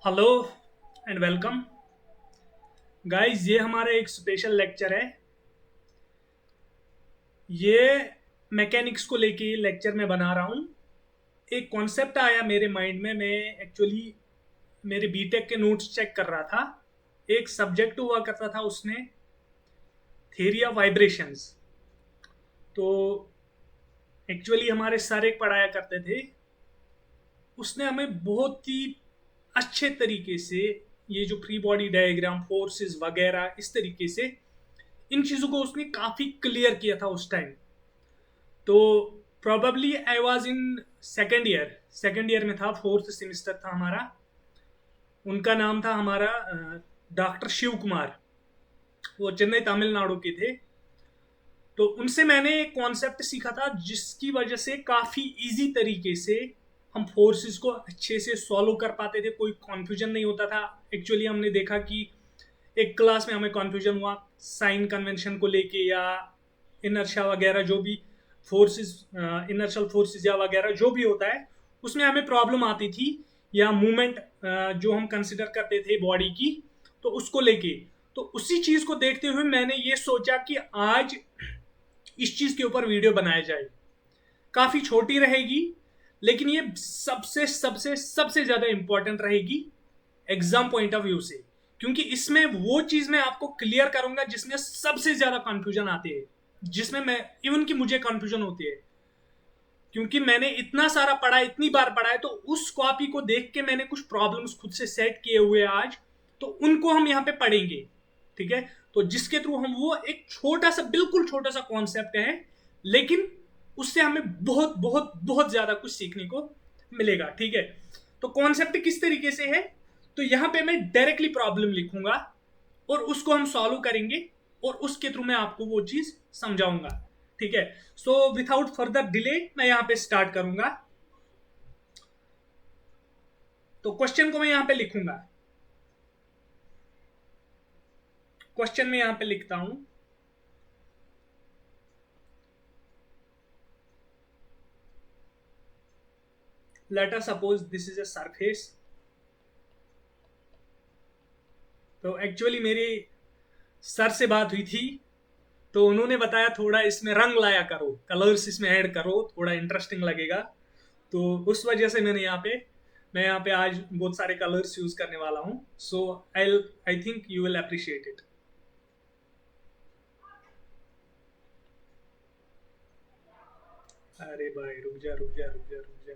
Hello and welcome guys. ये हमारा एक स्पेशल लेक्चर है। ये मैकेनिक्स को लेके लेक्चर मैं बना रहा हूँ। एक कॉन्सेप्ट आया मेरे माइंड में। मैं एक्चुअली मेरे बीटेक के नोट्स चेक कर रहा था। एक सब्जेक्ट हुआ करता था उसने, थ्योरी ऑफ वाइब्रेशंस। तो एक्चुअली हमारे सर एक पढ़ाया करते थे। उसने हमें बहुत ही अच्छे तरीके से ये जो फ्री बॉडी डायग्राम, फोर्सेस वगैरह, इस तरीके से इन चीज़ों को उसने काफ़ी क्लियर किया था उस टाइम। तो probably I was in second year में था, फोर्थ सेमिस्टर था हमारा। उनका नाम था हमारा डॉक्टर शिव कुमार। वो चेन्नई तमिलनाडु के थे। तो उनसे मैंने एक कॉन्सेप्ट सीखा था जिसकी वजह से काफ़ी इजी तरीके से हम फोर्सेस को अच्छे से सॉल्व कर पाते थे। कोई कॉन्फ्यूजन नहीं होता था। एक्चुअली हमने देखा कि एक क्लास में हमें कॉन्फ्यूजन हुआ साइन कन्वेंशन को लेके, या इनर्शिया वगैरह जो भी फोर्सेस, इनर्शियल फोर्सेस या वगैरह जो भी होता है, उसमें हमें प्रॉब्लम आती थी। या मूवमेंट जो हम कंसिडर करते थे बॉडी की, तो उसको लेके। तो उसी चीज़ को देखते हुए मैंने ये सोचा कि आज इस चीज़ के ऊपर वीडियो बनाया जाए। काफ़ी छोटी रहेगी, लेकिन ये सबसे सबसे सबसे ज़्यादा इंपॉर्टेंट रहेगी एग्जाम पॉइंट ऑफ व्यू से। क्योंकि इसमें वो चीज मैं आपको क्लियर करूंगा जिसमें सबसे ज्यादा कंफ्यूजन आती है, जिसमें मैं इवन की मुझे कंफ्यूजन होती है। क्योंकि मैंने इतना सारा पढ़ा, इतनी बार पढ़ा है, तो उस कॉपी को देख के मैंने कुछ प्रॉब्लम्स खुद से सेट किए हुए आज। तो उनको हम यहाँ पे पढ़ेंगे। ठीक है। तो जिसके थ्रू हम वो एक छोटा सा, बिल्कुल छोटा सा कॉन्सेप्ट है, लेकिन उससे हमें बहुत बहुत बहुत ज्यादा कुछ सीखने को मिलेगा। ठीक है। तो कॉन्सेप्ट किस तरीके से है, तो यहां पे मैं डायरेक्टली प्रॉब्लम लिखूंगा और उसको हम सॉल्व करेंगे, और उसके थ्रू मैं आपको वो चीज समझाऊंगा। ठीक है। सो विदाउट फर्दर डिले मैं यहां पे स्टार्ट करूंगा। तो क्वेश्चन को मैं यहां पे लिखूंगा। क्वेश्चन में यहां पे लिखता हूं, late us suppose this is a surface. तो एक्चुअली मेरी सर से बात हुई थी, तो उन्होंने बताया थोड़ा इसमें रंग लाया करो, कलर्स इसमें ऐड करो, थोड़ा इंटरेस्टिंग लगेगा। तो उस वजह से मैं यहाँ पे आज बहुत सारे कलर्स यूज करने वाला हूँ। So I I think you will appreciate it. अरे भाई रुक जा रुक जा रुक जा रुक जा।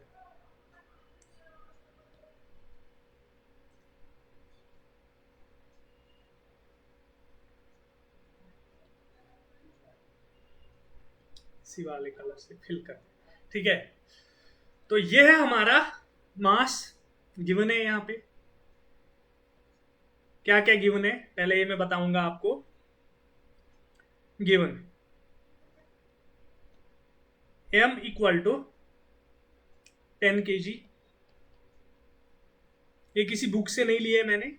इसी वाले कलर से फिल कर। ठीक है। तो ये है हमारा मास। गिवन है यहाँ पे। क्या क्या गिवन है पहले ये मैं बताऊंगा आपको। Given m equal to 10 kg। ये किसी बुक से नहीं लिया है मैंने।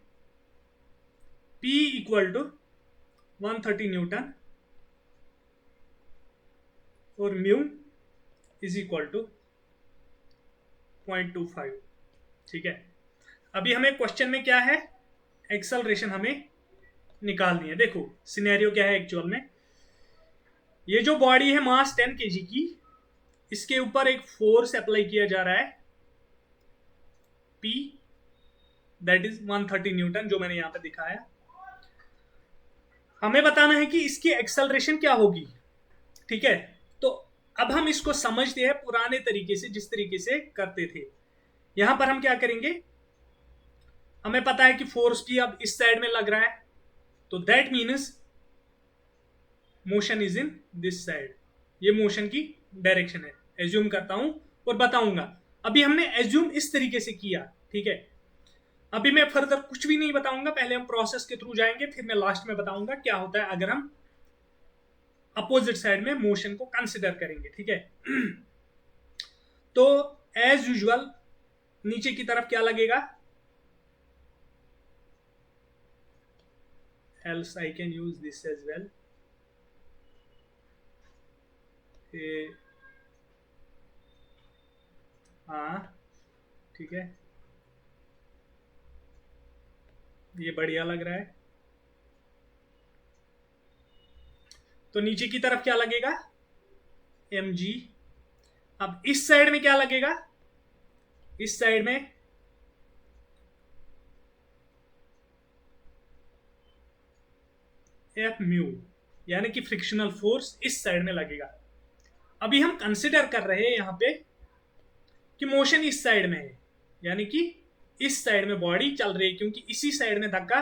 p इक्वल टू 130 न्यूटन, और म्यू इज इक्वल टू 0.25। ठीक है। अभी हमें क्वेश्चन में क्या है, एक्सेलरेशन हमें निकालनी है। देखो सिनेरियो क्या है एक्चुअल में। ये जो बॉडी है मास 10 kg की, इसके ऊपर एक फोर्स अप्लाई किया जा रहा है P, दैट इज 130 न्यूटन, जो मैंने यहां पे दिखाया। हमें बताना है कि इसकी एक्सेलरेशन क्या होगी। ठीक है। तो अब हम इसको समझते हैं पुराने तरीके से, जिस तरीके से करते थे। यहां पर हम क्या करेंगे, हमें पता है कि फोर्स भी अब इस साइड में लग रहा है, तो that means motion is in this side. ये मोशन की डायरेक्शन है, एज्यूम करता हूं और बताऊंगा। अभी हमने एज्यूम इस तरीके से किया। ठीक है। अभी मैं फर्दर कुछ भी नहीं बताऊंगा, पहले हम प्रोसेस के थ्रू जाएंगे, फिर मैं लास्ट में बताऊंगा क्या होता है अगर हम अपोजिट साइड में मोशन को कंसिडर करेंगे। ठीक है। तो एज यूजुअल नीचे की तरफ क्या लगेगा, else I can use this as well। हाँ ठीक है। ये बढ़िया लग रहा है। तो नीचे की तरफ क्या लगेगा, mg। अब इस साइड में क्या लगेगा, इस साइड में एफ म्यू, यानी कि फ्रिक्शनल फोर्स इस साइड में लगेगा। अभी हम कंसिडर कर रहे हैं यहां पे कि मोशन इस साइड में है, यानी कि इस साइड में बॉडी चल रही है, क्योंकि इसी साइड में धक्का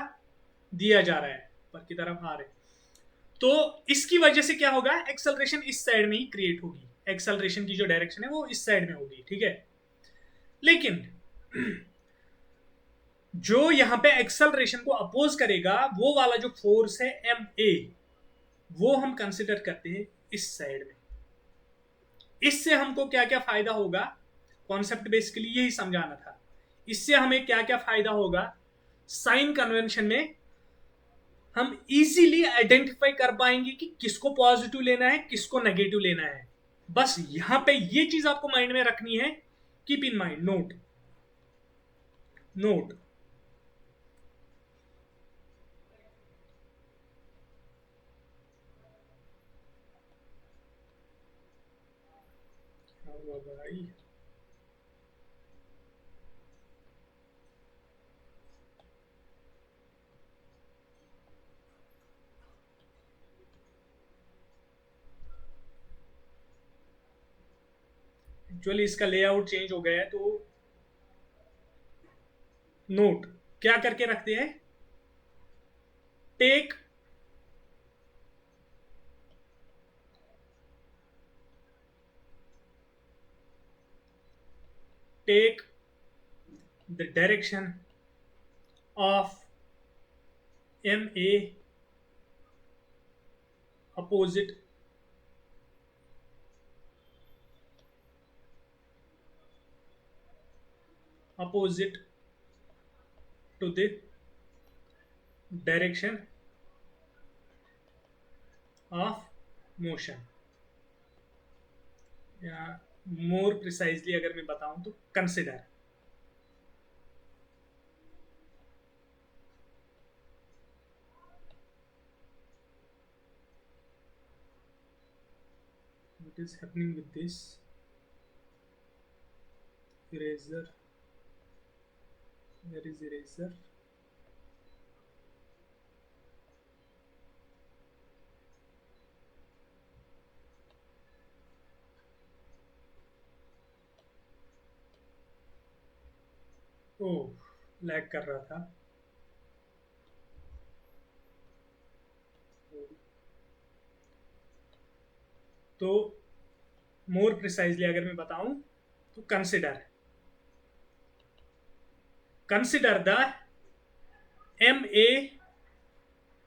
दिया जा रहा है, ऊपर की तरफ आ रहे। तो इसकी वजह से क्या होगा, एक्सेलरेशन इस साइड में ही क्रिएट होगी, एक्सेलरेशन की जो डायरेक्शन है वो इस साइड में होगी, ठीक है। लेकिन जो यहां पे एक्सेलरेशन को अपोज करेगा वो वाला जो फोर्स है एम ए, वो हम कंसिडर करते हैं इस साइड में। इससे हमको क्या क्या फायदा होगा, कॉन्सेप्ट बेसिकली यही समझाना था। इससे हमें क्या क्या फायदा होगा, साइन कन्वेंशन में हम इजीली आइडेंटिफाई कर पाएंगे कि किसको पॉजिटिव लेना है, किसको नेगेटिव लेना है। बस यहां पे ये चीज आपको माइंड में रखनी है, keep in mind, note note. भाई एक्चुअली इसका लेआउट चेंज हो गया है, तो नोट क्या करके रखते हैं, take take the direction of M A opposite to the direction of motion, या मोर प्रिसाइजली अगर मैं बताऊं तो consider. what is happening with this eraser, where is eraser? Oh lag कर रहा था। तो मोर प्रिसाइजली अगर मैं बताऊं तो consider the M A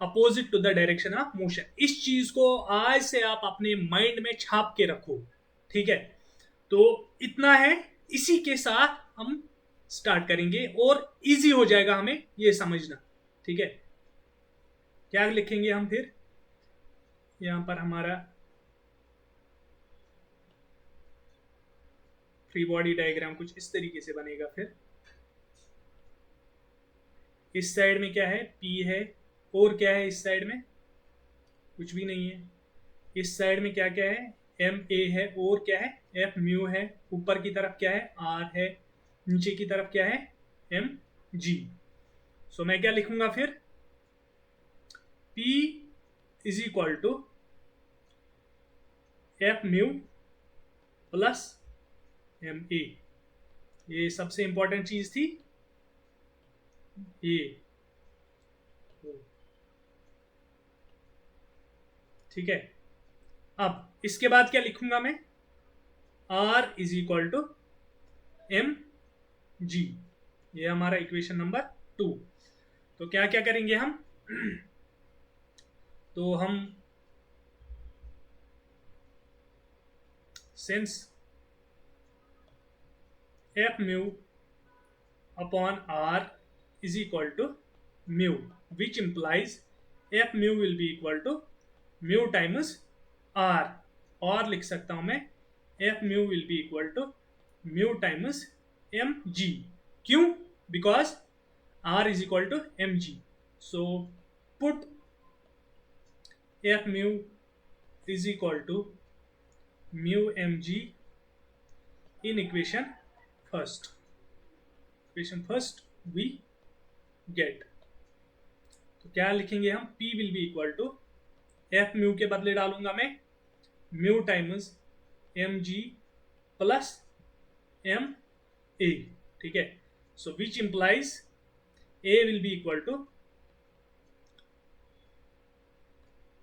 opposite to the direction of motion. इस चीज को आज से आप अपने माइंड में छाप के रखो, ठीक है। तो इतना है, इसी के साथ हम स्टार्ट करेंगे और इजी हो जाएगा हमें ये समझना, ठीक है। क्या लिखेंगे हम फिर, यहां पर हमारा फ्री बॉडी डायग्राम कुछ इस तरीके से बनेगा। फिर इस साइड में क्या है, P है, और क्या है इस साइड में, कुछ भी नहीं है। इस साइड में क्या क्या है, MA है, और क्या है, F म्यू है। ऊपर की तरफ क्या है, R है। नीचे की तरफ क्या है, MG। सो मैं क्या लिखूंगा फिर, P is equal to F mu plus MA। ये सबसे इंपॉर्टेंट चीज थी ये, ठीक है। अब इसके बाद क्या लिखूंगा मैं, R is equal to MG। ये हमारा इक्वेशन नंबर 2। तो क्या क्या करेंगे हम तो हम since F mu upon R is equal to mu, which implies F mu will be equal to mu times R, और लिख सकता हूं मैं F mu will be equal to mu times mg। क्यों, because R is equal to mg. So put f mu is equal to mu mg in equation first. Equation first we get, तो क्या लिखेंगे हम, P will be equal to f mu के बदले डालूंगा मैं mu times mg plus m a, ठीक है. So which implies a will be equal to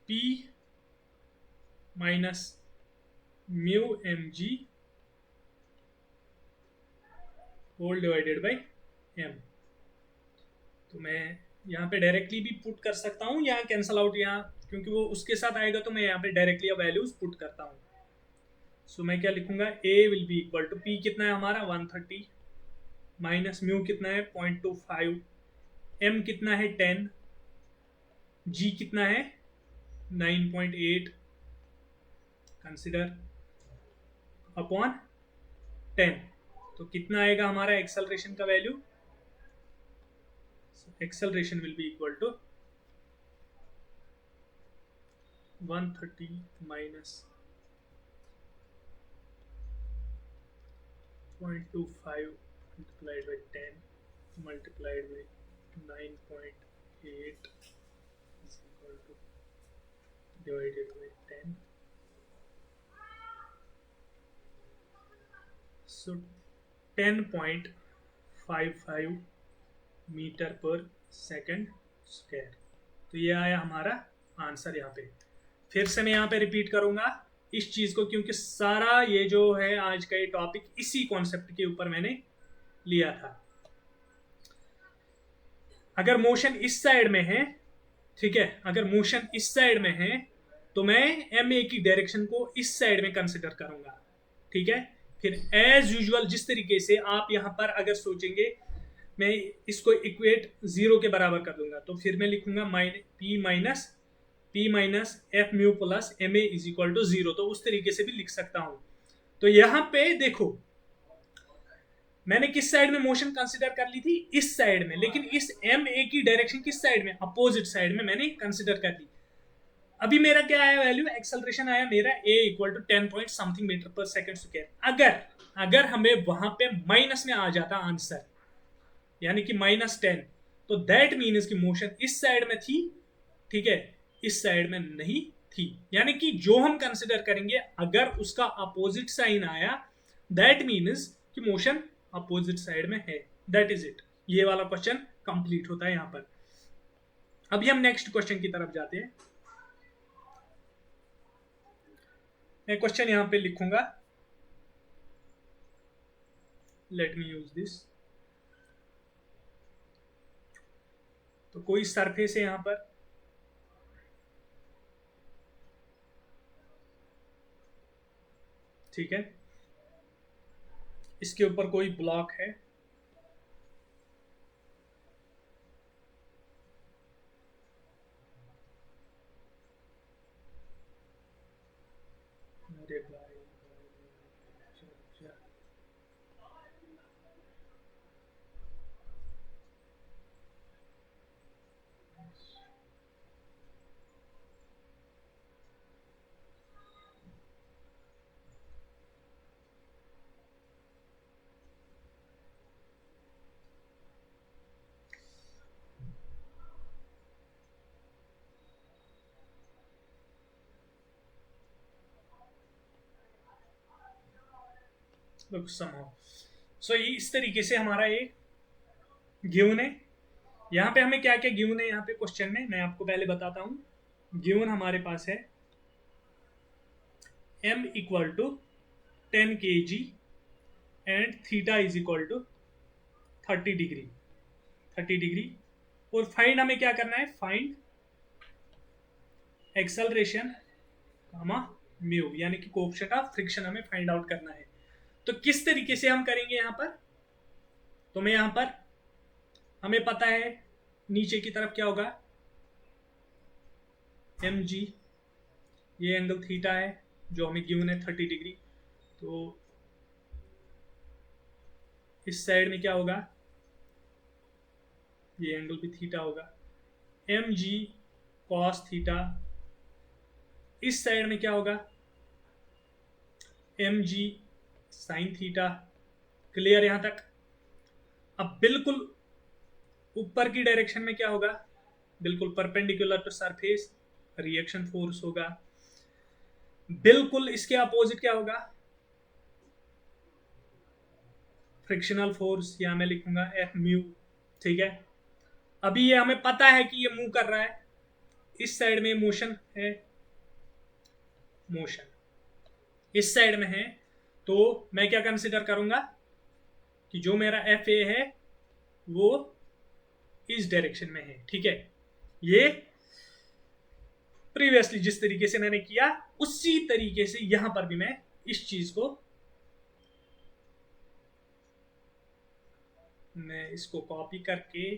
P minus mu mg whole divided by m. तो मैं यहाँ पे डायरेक्टली भी पुट कर सकता हूँ, यहाँ कैंसल आउट, यहाँ क्योंकि वो उसके साथ आएगा तो मैं यहाँ पे डायरेक्टली वैल्यूज पुट करता हूँ. सो मैं क्या लिखूंगा, a will be equal to P कितना है हमारा 130 माइनस म्यू कितना है 0.25, m कितना है 10, g कितना है 9.8 कंसिडर अपॉन 10. तो कितना आएगा हमारा एक्सेलरेशन का value, acceleration will be equal to 130 minus 0.25 multiplied by 10 multiplied by 9.8 is equal to divided by 10. So 10.55 metre per second square. तो ये आया हमारा आंसर. यहाँ पे फिर से मैं यहाँ पे रिपीट करूंगा इस चीज को, क्योंकि सारा ये जो है आज का ये टॉपिक इसी कॉन्सेप्ट के ऊपर मैंने लिया था. अगर मोशन इस साइड में है, ठीक है, अगर मोशन इस साइड में है तो मैं एम ए की डायरेक्शन को इस साइड में कंसिडर करूंगा, ठीक है. फिर एज यूजुअल जिस तरीके से आप यहां पर अगर सोचेंगे, मैं इसको इक्वेट 0 के बराबर कर दूंगा, तो फिर मैं लिखूंगा P minus F mu plus M A is equal to 0. तो उस तरीके से भी लिख सकता हूं. तो यहां पे देखो मैंने किस साइड में मोशन कंसिडर कर ली थी, इस साइड में, लेकिन इस एम ए की डायरेक्शन किस साइड में, अपोजिट साइड में मैंने कंसिडर कर ली. अभी मेरा क्या आया वैल्यू, एक्सेलरेशन आया मेरा a equal to 10 point something metre per second square. अगर हमें वहां पे माइनस में आ जाता आंसर, यानी कि -10, तो दैट मीन्स कि मोशन इस साइड में थी, ठीक है, इस साइड में नहीं थी. यानी कि जो हम कंसिडर करेंगे अगर उसका अपोजिट साइन आया, दैट मीन्स कि मोशन अपोजिट साइड में है. That is it. ये वाला क्वेश्चन कंप्लीट होता है यहां पर. अभी हम नेक्स्ट क्वेश्चन की तरफ जाते हैं. मैं क्वेश्चन यहां पे लिखूंगा, लेट मी यूज दिस. तो कोई सरफेस है यहां पर, ठीक है, इसके ऊपर कोई ब्लॉक है, मेरे भाई सो इस तरीके से हमारा ये गिवन है. यहाँ पे हमें क्या क्या गिवन है, यहाँ पे क्वेश्चन में मैं आपको पहले बताता हूँ. गिवन हमारे पास है m equal to 10 kg and theta is equal to 30 degree. और फाइंड हमें क्या करना है, फाइंड एक्सेलरेशन म्यू, यानी कि कोएफिशिएंट ऑफ फ्रिक्शन हमें फाइंड आउट करना है. तो किस तरीके से हम करेंगे यहां पर, तो मैं यहां पर, हमें पता है नीचे की तरफ क्या होगा, mg, ये एंगल थीटा है जो हमें गिवन है 30 डिग्री. तो इस साइड में क्या होगा, ये एंगल भी थीटा होगा, mg cos थीटा। इस साइड में क्या होगा, mg sin थीटा। क्लियर यहां तक? अब बिल्कुल ऊपर की डायरेक्शन में क्या होगा, बिल्कुल perpendicular to surface reaction force होगा। बिल्कुल इसके अपोजिट क्या होगा, फ्रिक्शनल फोर्स, या मैं लिखूंगा एफ म्यू। ठीक है, अभी ये हमें पता है कि ये मूव कर रहा है, इस साइड में मोशन है, मोशन इस साइड में है, तो मैं क्या कंसिडर करूंगा कि जो मेरा एफ ए है वो इस डायरेक्शन में है। ठीक है, ये प्रीवियसली जिस तरीके से मैंने किया उसी तरीके से यहां पर भी मैं इस चीज को, मैं इसको कॉपी करके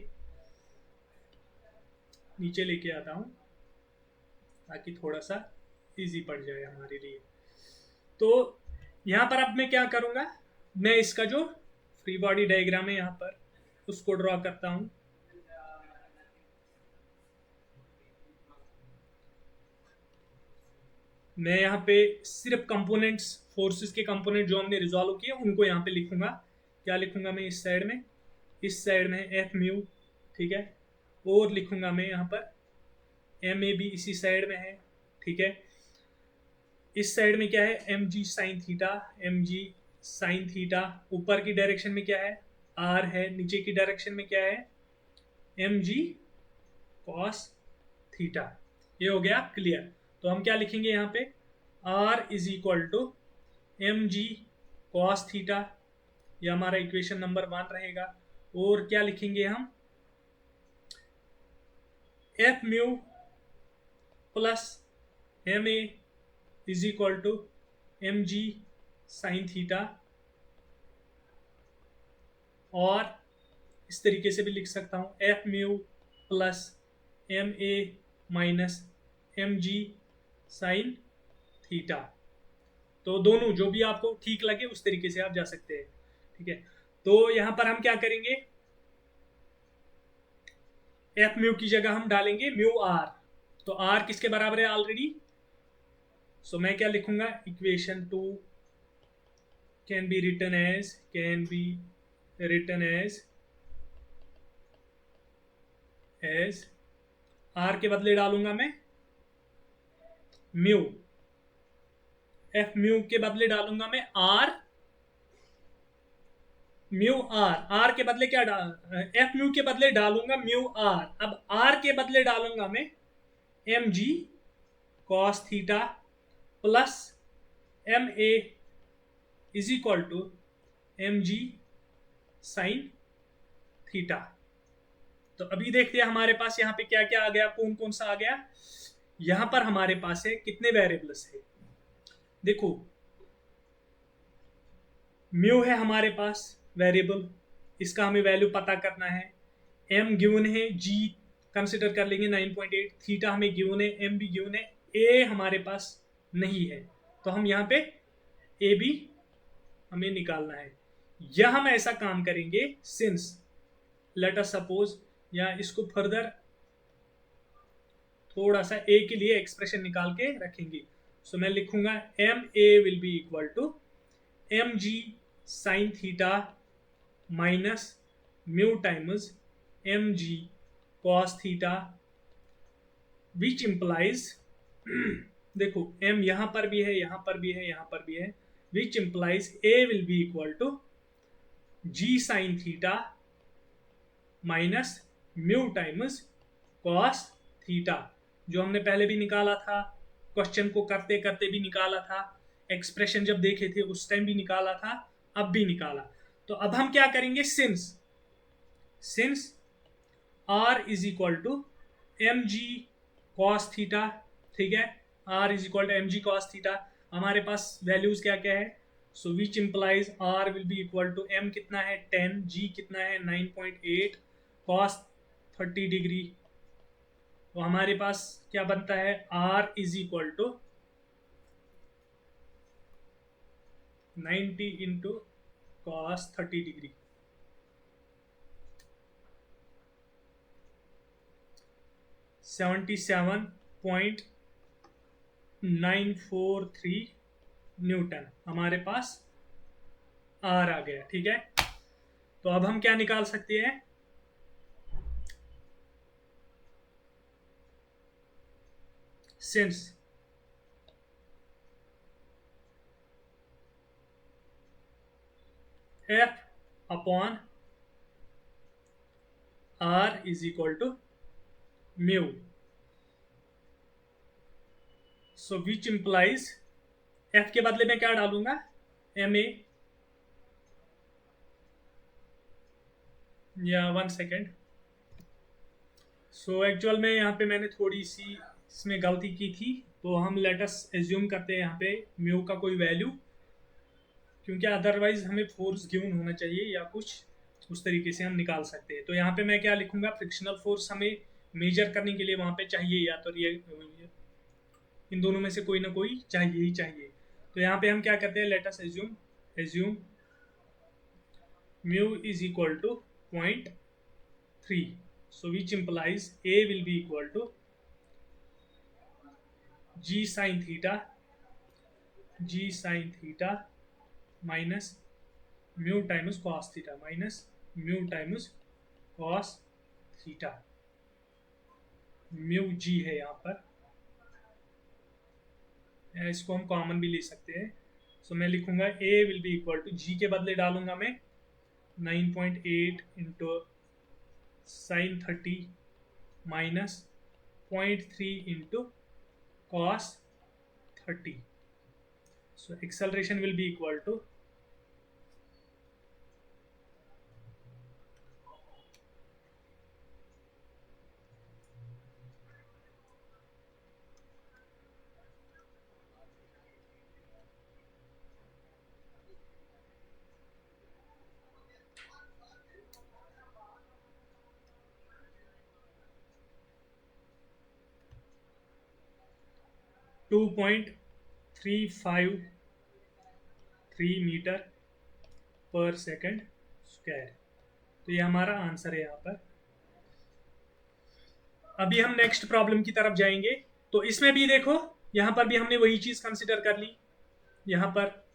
नीचे लेके आता हूं ताकि थोड़ा सा इजी पड़ जाए हमारे लिए। तो यहां पर अब मैं क्या करूंगा, मैं इसका जो फ्री बॉडी डायग्राम है यहां पर उसको ड्रॉ करता हूं। मैं यहाँ पे सिर्फ कंपोनेंट्स, फोर्सेस के कंपोनेंट जो हमने रिजॉल्व किए उनको यहाँ पे लिखूंगा। क्या लिखूंगा मैं इस साइड में, इस साइड में एफ म्यू। ठीक है, और लिखूंगा मैं यहाँ पर एम ए भी इसी साइड में है। ठीक है, इस साइड में क्या है, M G sine theta, M G sine theta. ऊपर की डायरेक्शन में क्या है, आर है। नीचे की डायरेक्शन में क्या है, एम जी कॉस थीटा। ये हो गया क्लियर। तो हम क्या लिखेंगे यहाँ पे, R is equal to M G cos theta, ये हमारा इक्वेशन नंबर 1 रहेगा। और क्या लिखेंगे हम, F mu plus M A is equal to M G sine theta. और इस तरीके से भी लिख सकता हूँ, F mu plus M A minus M G sine theta. तो दोनों जो भी आपको ठीक लगे उस तरीके से आप जा सकते हैं। ठीक है, तो यहां पर हम क्या करेंगे, एफ म्यू की जगह हम डालेंगे म्यू आर। तो आर किसके बराबर है ऑलरेडी, सो मैं क्या लिखूंगा, equation 2 can be written as R के बदले डालूंगा मैं म्यू, एफ म्यू के बदले डालूंगा मैं आर म्यू आर। आर के बदले क्या एफ म्यू के बदले डालूंगा म्यू आर। अब आर के बदले डालूंगा मैं M ji cos theta plus M A is equal to M G sine theta. तो अभी देखते हैं हमारे पास यहाँ पे क्या क्या आ गया, कौन कौन सा आ गया। यहां पर हमारे पास है कितने वेरिएबल्स है, देखो म्यू है हमारे पास वेरिएबल, इसका हमें वैल्यू पता करना है। एम गिवन है, जी कंसिडर कर लेंगे 9.8, थीटा हमें गिवन है, एम भी गिवन है, ए हमारे पास नहीं है। तो हम यहाँ पे ए भी हमें निकालना है। या हम ऐसा काम करेंगे, सिंस लेट अस सपोज, या इसको फर्दर थोड़ा सा ए के लिए एक्सप्रेशन निकाल के रखेंगे। सो मैं लिखूंगा M A will be equal to M G sine theta minus mu times M ji cos theta, which implies देखो एम यहां पर भी है, यहां पर भी है, यहां पर भी है, which implies A will be equal to G sine theta minus mu times cos theta, जो हमने पहले भी निकाला था, क्वेश्चन को करते करते भी निकाला था, एक्सप्रेशन जब देखे थे उस टाइम भी निकाला था, अब भी निकाला। तो अब हम क्या करेंगे, since R is equal to M G cos theta. ठीक है, R is equal to M G cos theta, हमारे पास वैल्यूज क्या क्या है, so which implies R will be equal to m कितना है 10, जी कितना है 9.8, कॉस 30 डिग्री। तो हमारे पास क्या बनता है, R is equal to 90 into cos 30 degree. 77.943 newton हमारे पास आर आ गया। ठीक है, तो अब हम क्या निकाल सकते हैं? Since F upon R is equal to mu, so which implies F के बदले में क्या डालूंगा? एम ए, या 1 सेकेंड। सो एक्चुअल में यहाँ पे मैंने थोड़ी सी इसमें गलती की थी, तो हम लेटस एज्यूम करते हैं यहाँ पे म्यू का कोई वैल्यू, क्योंकि अदरवाइज हमें फोर्स गिवन होना चाहिए या कुछ उस तरीके से हम निकाल सकते हैं। तो यहाँ पे मैं क्या लिखूंगा? फ्रिक्शनल फोर्स हमें मेजर करने के लिए वहाँ पे चाहिए, या तो इन दोनों में से कोई ना कोई चाहिए ही चाहिए। तो यहाँ पे हम क्या करते हैं? Let us assume mu is equal to 0.3, so which implies A will be equal to g sin theta minus mu times cos theta minus mu times cos theta। Mu g है यहाँ पर, इसको हम कॉमन भी ले सकते हैं। सो मैं लिखूंगा A will be equal to, जी के बदले डालूंगा मैं 9.8 into sine 30 minus 0.3 into cos 30। So acceleration will be equal to 2.353 metre per second square. तो ये हमारा आंसर है यहाँ पर। अभी हम नेक्स्ट प्रॉब्लम की तरफ जाएंगे। तो इसमें भी देखो, यहाँ पर भी हमने वही चीज कंसिडर कर ली। यहाँ पर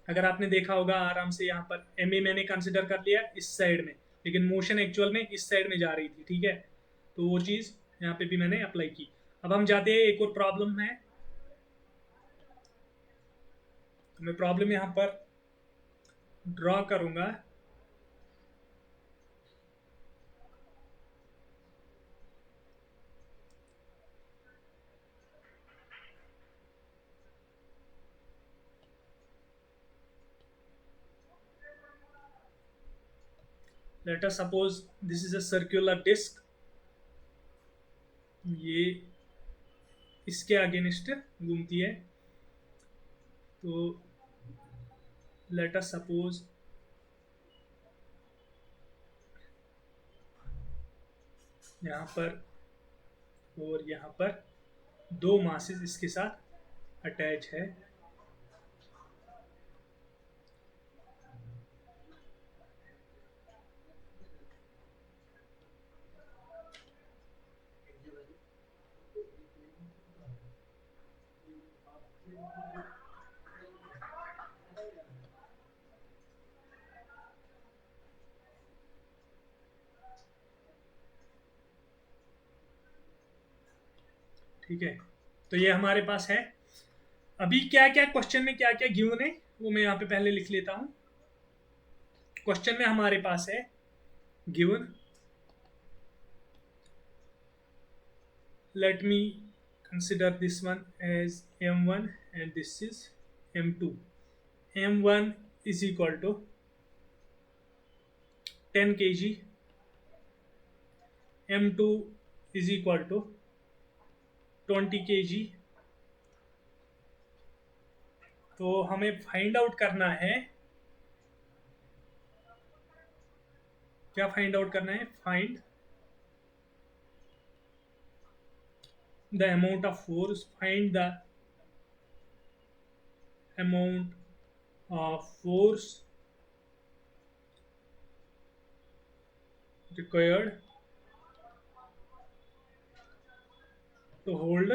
अगर आपने देखा होगा आराम से, यहाँ पर एम ए मैंने कंसिडर कर लिया इस साइड में, लेकिन मोशन एक्चुअल में इस साइड में जा रही थी। ठीक है, तो वो चीज यहाँ पे भी मैंने अप्लाई की। अब हम जाते हैं, एक और प्रॉब्लम है। तो मैं प्रॉब्लम यहाँ पर ड्रॉ करूंगा। Let us suppose this is a circular disc, ये इसके अगेंस्ट घूमती है। तो लेट अस सपोज यहाँ पर और यहाँ पर दो मासेस इसके साथ अटैच है। ठीक है, तो ये हमारे पास है। अभी क्या क्या क्वेश्चन में क्या क्या गिवन है वो मैं यहाँ पे पहले लिख लेता हूँ। क्वेश्चन में हमारे पास है given, let me consider this one as m1 and this is m2। m1 is equal to 10 kg, m2 is equal to 20 kg। तो हमें फाइंड आउट करना है, क्या फाइंड आउट करना है? Find the amount of force, find the amount of force required तो hold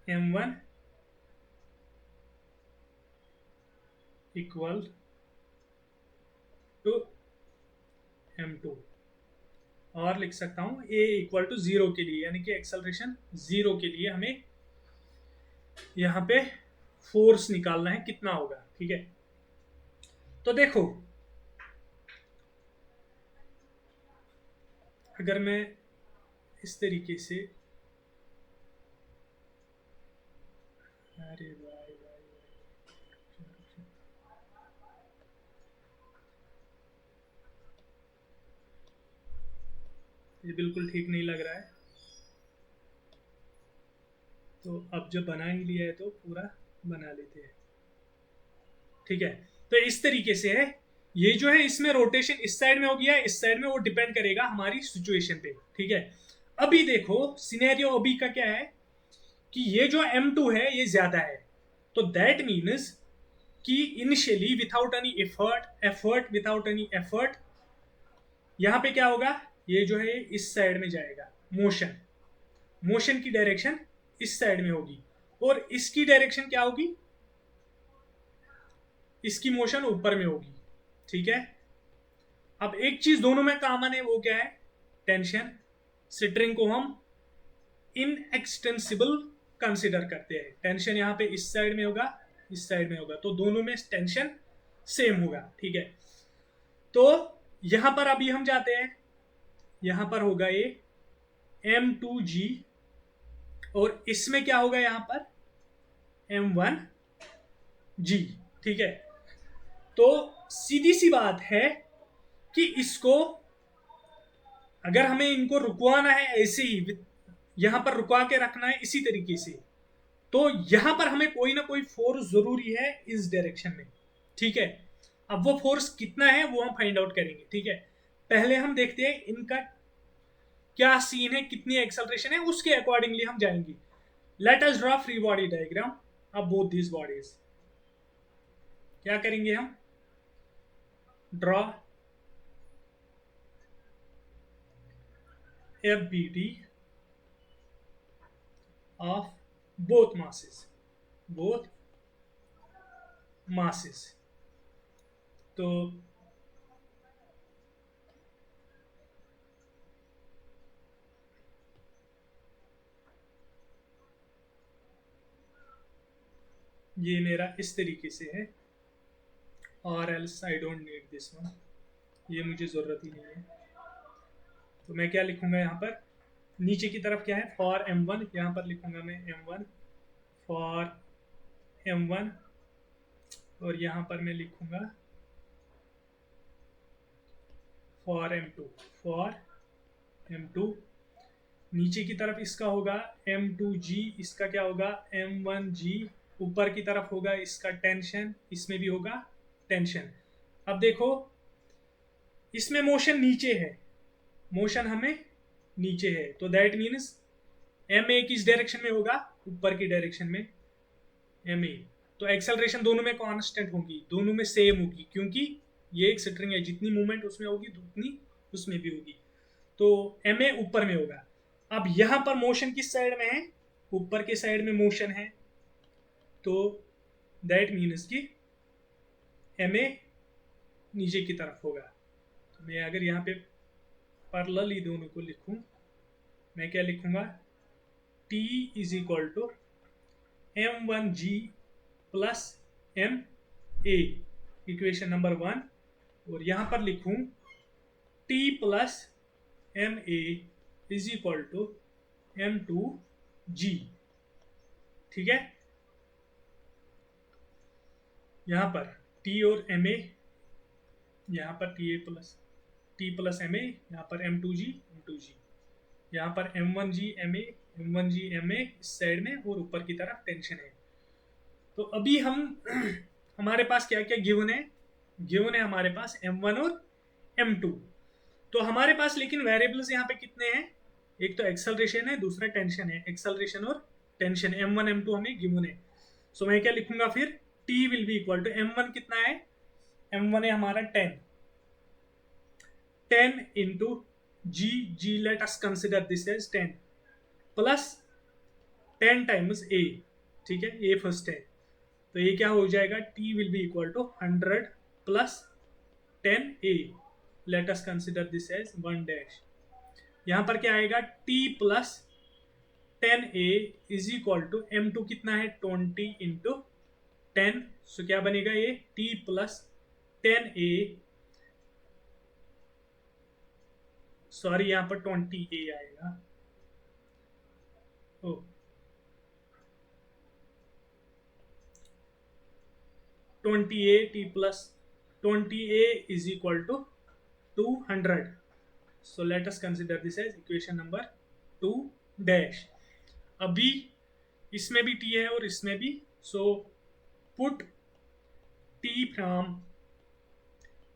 m1 equal to m2, और लिख सकता हूं a इक्वल टू 0 के लिए, यानी कि एक्सेलरेशन 0 के लिए हमें यहाँ पे फोर्स निकालना है कितना होगा। ठीक है, तो देखो अगर मैं इस तरीके से, अरे भाई भाई ये बिल्कुल ठीक नहीं लग रहा है, तो अब जब बना ही लिया है तो पूरा बना लेते हैं। ठीक है, तो इस तरीके से है, ये जो है इसमें रोटेशन इस साइड में हो गया, इस साइड में, वो डिपेंड करेगा हमारी सिचुएशन पे। ठीक है, अभी देखो सिनेरियो अभी का क्या है कि ये जो M2 है ये ज्यादा है, तो दैट मीन्स कि initially without any effort without any effort यहां पे क्या होगा, ये जो है इस साइड में जाएगा, मोशन की डायरेक्शन इस साइड में होगी, और इसकी डायरेक्शन क्या होगी, इसकी मोशन ऊपर में होगी। ठीक है, अब एक चीज दोनों में कॉमन है, वो क्या है, टेंशन। स्ट्रिंग को हम इनएक्सटेंसिबल कंसिडर करते हैं, टेंशन यहाँ पे इस साइड में होगा, इस साइड में होगा, तो दोनों में टेंशन सेम होगा। ठीक है, तो यहां पर अभी हम जाते हैं, यहां पर होगा ये M2G, और इसमें क्या होगा यहाँ पर M1G। ठीक है, तो सीधी सी बात है कि इसको अगर हमें इनको रुकवाना है ऐसे ही, यहां पर रुकवा के रखना है इसी तरीके से, तो यहां पर हमें कोई ना कोई फोर्स जरूरी है इस डायरेक्शन में। ठीक है, अब वो फोर्स कितना है वो हम फाइंड आउट करेंगे। ठीक है, पहले हम देखते हैं इनका क्या सीन है, कितनी एक्सेलरेशन है, उसके अकॉर्डिंगली हम जाएंगे। Let us draw free body diagram अब बोथ दिस बॉडीज। क्या करेंगे हम, draw FBD of both masses। तो ये मेरा इस तरीके से है, और else I don't need this one, ये मुझे ज़रूरत ही नहीं है। तो मैं क्या लिखूंगा यहाँ पर, नीचे की तरफ क्या है, फॉर M1, यहाँ पर लिखूंगा मैं M1 फॉर M1, और यहाँ पर मैं लिखूंगा फॉर M2। नीचे की तरफ इसका होगा M2G, इसका क्या होगा M1G, ऊपर की तरफ होगा इसका टेंशन, इसमें भी होगा टेंशन। अब देखो इसमें मोशन नीचे है, मोशन हमें नीचे है, तो दैट मीन्स MA किस डायरेक्शन में होगा, ऊपर की डायरेक्शन में MA, तो एक्सेलरेशन दोनों में कांस्टेंट होगी, दोनों में सेम होगी, क्योंकि ये एक स्ट्रिंग है, जितनी मूवमेंट उसमें होगी उतनी उसमें भी होगी, तो MA ऊपर में होगा। अब यहां पर मोशन किस साइड में है, ऊपर के साइड में मोशन है, तो दैट मीन्स कि MA नीचे की तरफ होगा। तो मैं अगर यहाँ पे पैरेलल दोनों को लिखूं, मैं क्या लिखूंगा, T is equal to M1G plus MA, equation number 1, और यहां पर लिखूं T plus MA is equal to M2G। ठीक है, यहां पर T और MA, यहां पर T प्लस MA, यहां पर M2G, यहाँ पर M1G MA इस साइड में, और ऊपर की तरफ टेंशन है। तो अभी हम हमारे पास क्या क्या गिवन है हमारे पास M1 और M2। तो हमारे पास लेकिन वेरिएबल्स यहाँ पे कितने हैं, एक तो एक्सेलरेशन है, दूसरा टेंशन है, एक्सेलरेशन और टेंशन M1 M2 हमें गिवन है। सो मैं क्या लिखूंगा फिर, T will be equal to M1 कितना है, M1 है हमारा 10 into g let us consider this as 10 plus 10 times a, ठीक है, a फर्स्ट है, तो ये क्या हो जाएगा, t will be equal to 100 plus 10a, let us consider this as 1 dash. यहाँ पर क्या आएगा, t plus 10a is equal to m2 कितना है 20 इंटू 10, सो क्या बनेगा ये t प्लस 10a, सॉरी यहाँ पर 20a आएगा, ओ 20a t plus 20a is equal to 200, so let us consider this as equation number 2 dash। अभी इसमें भी t है और इसमें भी, so put t from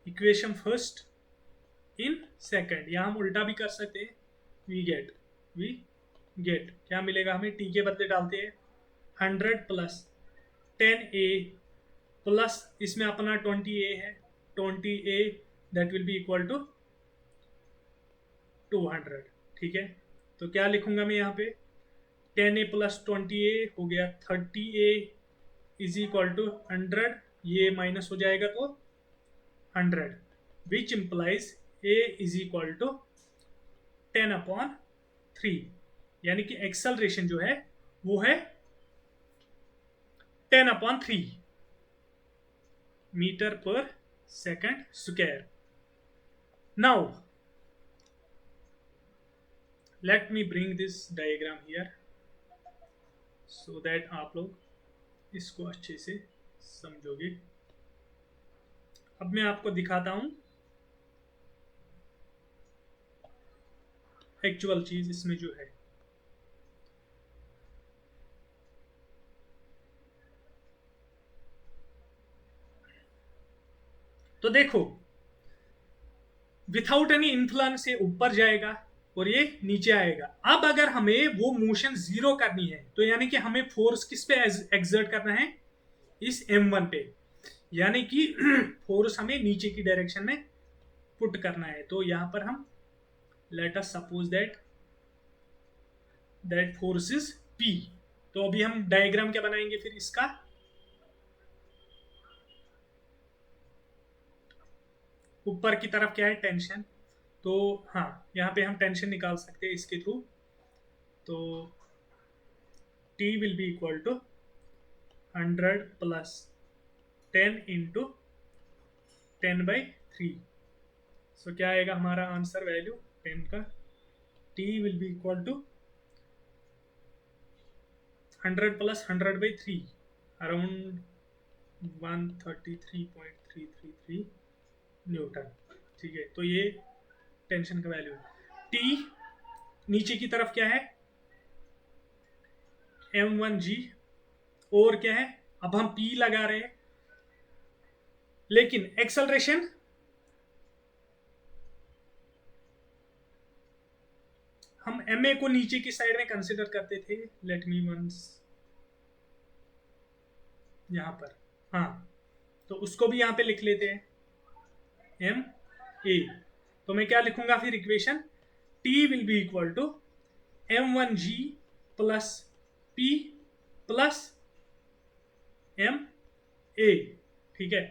equation first in second, यहाँ हम उल्टा भी कर सकते हैं, we get क्या मिलेगा हमें, t के बदले डालते हैं 100 प्लस 10a प्लस इसमें अपना 20a है, 20a that will be equal to 200, ठीक है। तो क्या लिखूंगा मैं यहाँ पे, 10a प्लस 20a हो गया 30a इज इक्वल टू 100, ये माइनस हो जाएगा तो 100, which implies a is equal to 10/3, यानी कि एक्सेलरेशन जो है वो है 10/3 metre per second square. Now let me bring this diagram here so that आप लोग इसको अच्छे से समझोगे। अब मैं आपको दिखाता हूं एक्चुअल चीज इसमें जो है। तो देखो, विथाउट एनी इन्फ्लुएंस ये ऊपर जाएगा और ये नीचे आएगा। अब अगर हमें वो मोशन जीरो करनी है तो यानी कि हमें फोर्स किस पे एक्सर्ट करना है, इस m1 पे, यानी कि फोर्स हमें नीचे की डायरेक्शन में पुट करना है। तो यहां पर हम late us suppose that force is p। तो अभी हम डायग्राम क्या बनाएंगे फिर इसका, ऊपर की तरफ क्या है टेंशन, तो हाँ यहाँ पे हम टेंशन निकाल सकते हैं इसके थ्रू। तो T will be equal to 100 plus 10 into 10/3, so क्या आएगा हमारा आंसर वैल्यू 10 का। T will be equal to 100 plus 100/3 around 133.333 newton, ठीक है। तो ये टेंशन का वैल्यू है। T नीचे की तरफ क्या है m1g, और क्या है, अब हम P लगा रहे हैं, लेकिन एक्सेलरेशन हम ma को नीचे की साइड में कंसिडर करते थे। लेट मी वंस यहां पर, हाँ तो उसको भी यहां पे लिख लेते हैं m a। तो मैं क्या लिखूंगा फिर equation, T will be equal to m1g plus p plus m a, ठीक है।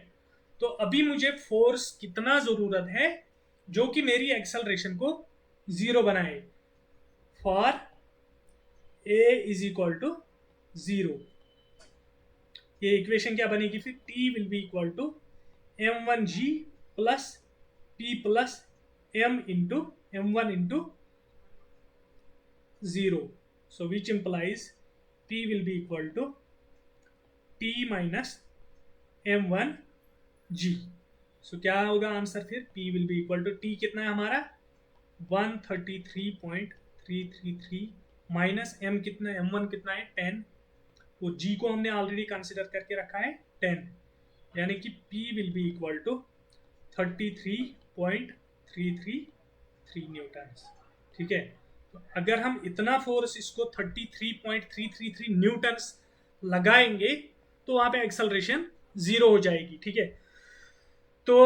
तो अभी मुझे फोर्स कितना जरूरत है जो कि मेरी एक्सेलरेशन को जीरो बनाए, for a is equal to 0। ये इक्वेशन क्या बनेगी फिर, T will be equal to m1g plus p plus m into m1 into 0, so which implies P will be equal to T minus m1g। so क्या होगा answer फिर, P will be equal to T कितना है हमारा 133.333 minus m कितना है, m1 कितना है 10, वो g को हमने ऑलरेडी कंसिडर करके रखा है 10, यानी कि P will be equal to 33.333 Newton, ठीक है। तो अगर हम इतना फोर्स इसको 33.333 न्यूटन लगाएंगे तो वहां पे एक्सेलरेशन जीरो हो जाएगी, ठीक है। तो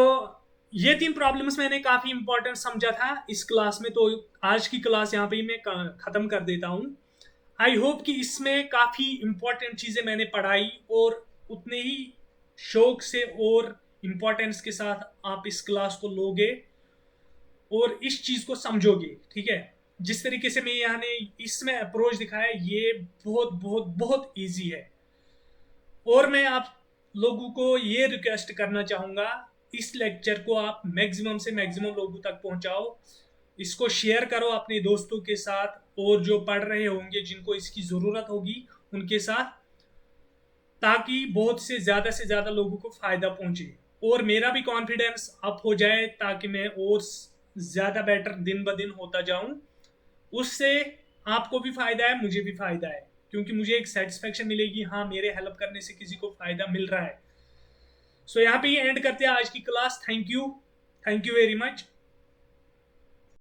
ये 3 प्रॉब्लम्स मैंने काफ़ी इंपॉर्टेंट समझा था इस क्लास में, तो आज की क्लास यहाँ पे ही मैं ख़त्म कर देता हूँ। आई होप कि इसमें काफ़ी इंपॉर्टेंट चीज़ें मैंने पढ़ाई और उतने ही शौक से और इम्पोर्टेंस के साथ आप इस क्लास को लोगे और इस चीज़ को समझोगे, ठीक है। जिस तरीके से मैं यहाँ ने इसमें अप्रोच दिखाया, ये बहुत बहुत बहुत ईजी है। और मैं आप लोगों को ये रिक्वेस्ट करना चाहूँगा, इस लेक्चर को आप मैक्सिमम से मैक्सिमम लोगों तक पहुँचाओ, इसको शेयर करो अपने दोस्तों के साथ और जो पढ़ रहे होंगे जिनको इसकी ज़रूरत होगी उनके साथ, ताकि बहुत से ज़्यादा लोगों को फ़ायदा पहुँचे और मेरा भी कॉन्फिडेंस अप हो जाए, ताकि मैं और ज़्यादा बेटर दिन ब दिन होता जाऊँ। उससे आपको भी फ़ायदा है, मुझे भी फ़ायदा है, क्योंकि मुझे एक सेटिस्फेक्शन मिलेगी, हाँ मेरे हेल्प करने से किसी को फ़ायदा मिल रहा है। सो यहाँ पे ही एंड करते हैं आज की class. Thank you very much.